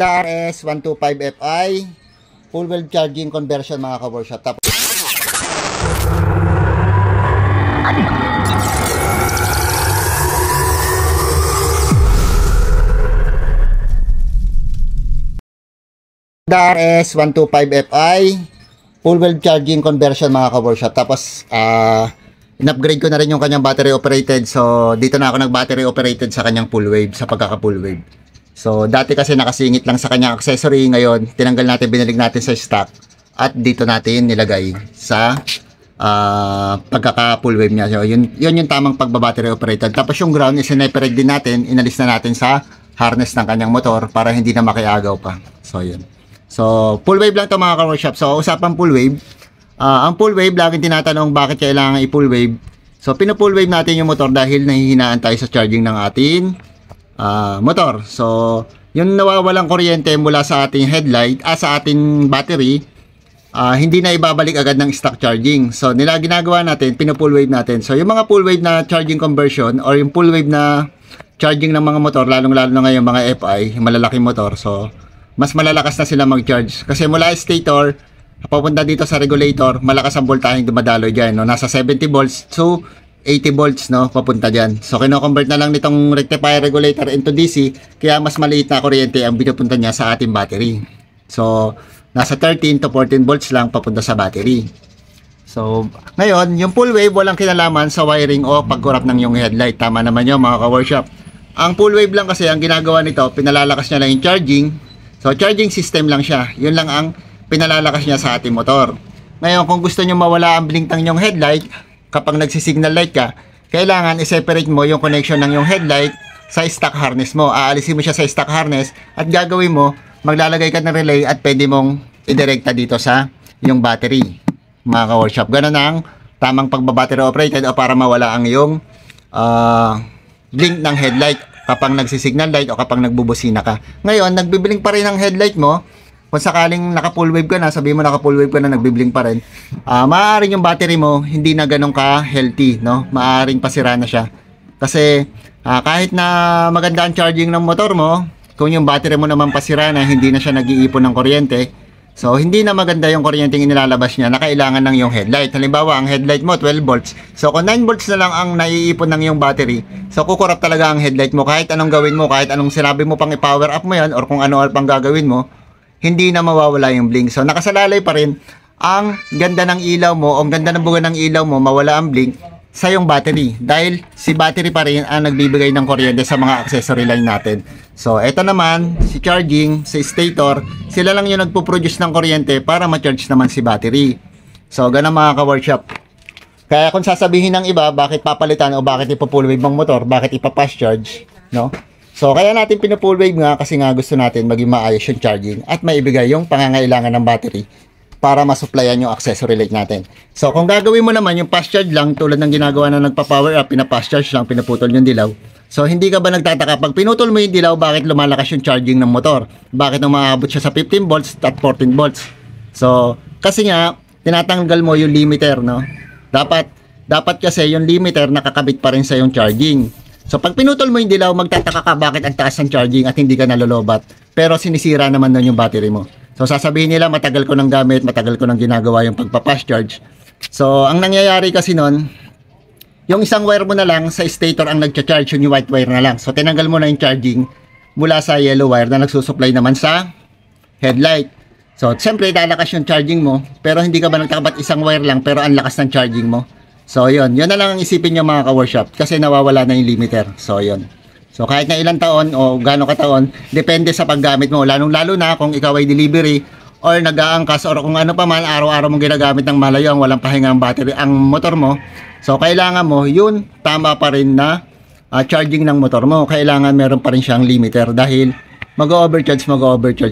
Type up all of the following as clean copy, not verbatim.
RS125Fi full wave charging conversion mga ka-workshop. Tapos RS125Fi full wave charging conversion mga ka-workshop. Tapos in-upgrade ko na rin yung kanyang battery operated. So dito na ako nag-battery operated sa kanyang full wave, sa pagkaka full wave. So dati kasi nakasingit lang sa kanyang accessory, ngayon tinanggal natin, binalik natin sa stock at dito natin nilagay sa pagkaka full wave niya. So yun yung tamang pagba-battery operated. Tapos yung ground is-separate din natin, inalis na natin sa harness ng kanyang motor para hindi na makiagaw pa. So yun. So full wave lang to mga ka-workshop. So usapang full wave, ang full wave laging tinatanong bakit kailangan i-full wave. So pinu-full wave natin yung motor dahil nahihinaan tayo sa charging ng ating motor. So yung nawawalang kuryente mula sa ating headlight, sa ating battery, hindi na ibabalik agad ng stock charging. So ginagawa natin, pinu-full wave natin. So yung mga full wave na charging conversion or yung full wave na charging ng mga motor, lalong-lalo na ngayon mga FI, malalaking motor, so mas malalakas na sila mag-charge. Kasi mula stator papunta dito sa regulator, malakas ang voltaheng dumadaloy dyan, no? Nasa 70 volts to 80 volts, no? Papunta dyan. So kino-convert na lang nitong rectifier regulator into DC, kaya mas maliit na kuryente ang pinupunta niya sa ating battery. So nasa 13 to 14 volts lang papunta sa battery. So ngayon, yung full wave walang kinalaman sa wiring o pagkurap ng yung headlight. Tama naman yun mga ka-workshop. Ang full wave lang kasi ang ginagawa nito, pinalalakas niya lang yung charging. So charging system lang siya. Yun lang ang pinalalakas niya sa ating motor. Ngayon, kung gusto niyo mawala ang blink ng yung headlight, kapag nagsisignal light ka, kailangan i-separate mo yung connection ng yung headlight sa stock harness mo. Aalisin mo siya sa stock harness at gagawin mo, maglalagay ka ng relay at pwede mong idirekta dito sa yung battery. Mga ka-workshop, ganun ang tamang pagbabattery operated o para mawala ang yung blink ng headlight kapag nagsisignal light o kapag nagbubusina ka. Ngayon, nagbiblink pa rin ang headlight mo. Kung sakaling naka-full wave ka na, sabihin mo naka-full wave ka na, nagbi-blink pa rin, maaaring yung battery mo hindi na ganun ka healthy, no? Maaaring pasira na siya. Kasi kahit na maganda ang charging ng motor mo, kung yung battery mo naman pasira na, hindi na siya nag-iipon ng kuryente, so hindi na maganda yung kuryente yung inilalabas niya na kailangan ng yung headlight. Halimbawa, ang headlight mo 12 volts. So kung 9 volts na lang ang naiipon ng yung battery, so kukurap talaga ang headlight mo. Kahit anong gawin mo, kahit anong sinabi mo pang i-power up mo yan or kung ano pang gagawin mo, hindi na mawawala yung blink. So nakasalalay pa rin ang ganda ng ilaw mo o ang ganda ng buga ng ilaw mo, mawala ang blink sa yung battery. Dahil si battery pa rin ang nagbibigay ng kuryente sa mga accessory line natin. So eto naman, si charging, si stator, sila lang yung nagpo-produce ng kuryente para ma-charge naman si battery. So ganun mga ka-workshop. Kaya kung sasabihin ng iba, bakit papalitan o bakit ipo-full wave ang motor, bakit ipa-fast charge, no? So kaya natin pinu-full wave nga kasi nga gusto natin maging maayos yung charging at maibigay yung pangangailangan ng battery para masupplyan yung accessory light natin. So kung gagawin mo naman yung fast charge lang tulad ng ginagawa na nagpa-power up, pina-fast charge lang, pinuputol yung dilaw. So hindi ka ba nagtataka pag pinutol mo yung dilaw, bakit lumalakas yung charging ng motor? Bakit umaabot siya sa 15 volts at 14 volts? So kasi nga tinatanggal mo yung limiter, no? Dapat kasi yung limiter nakakabit pa rin sa yung charging. So pag pinutol mo yung dilaw, magtataka ka bakit ang taas ng charging at hindi ka nalolobat. Pero sinisira naman nun yung battery mo. So sasabihin nila matagal ko nang gamit, matagal ko nang ginagawa yung pagpa-fast charge. So ang nangyayari kasi nun, yung isang wire mo na lang sa stator ang nagcha-charge, yung white wire na lang. So tinanggal mo na yung charging mula sa yellow wire na nagsusupply naman sa headlight. So siyempre lalakas yung charging mo, pero hindi ka ba nagtakabat isang wire lang pero ang lakas ng charging mo. So yun na lang ang isipin nyo mga ka-workshop kasi nawawala na yung limiter. So yun. So kahit na ilang taon o gaano kataon, depende sa paggamit mo. Lalong-lalo na kung ikaw ay delivery or nag-aangkas or kung ano pa man, araw-araw mong ginagamit ng malayo ang walang pahinga ang battery, ang motor mo. So kailangan mo, yun, tama pa rin na charging ng motor mo. Kailangan meron pa rin siyang limiter dahil mag-overcharge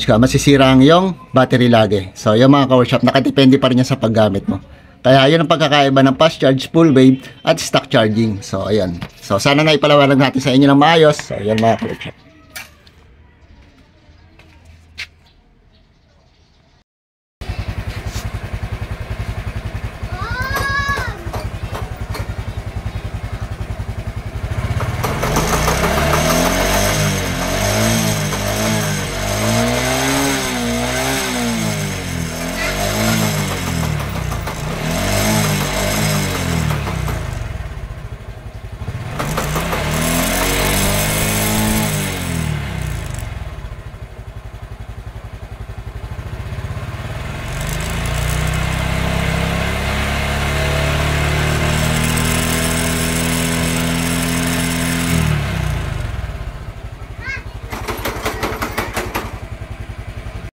ka. Masisira ang yung battery lagi. So yung mga ka-workshop, nakadepende pa rin yan sa paggamit mo. Kaya yun ang pagkakaiba ng fast charge, full wave at stock charging. So ayan. So sana naipalawanan natin sa inyo ng maayos. So ayan mga ka-workshop.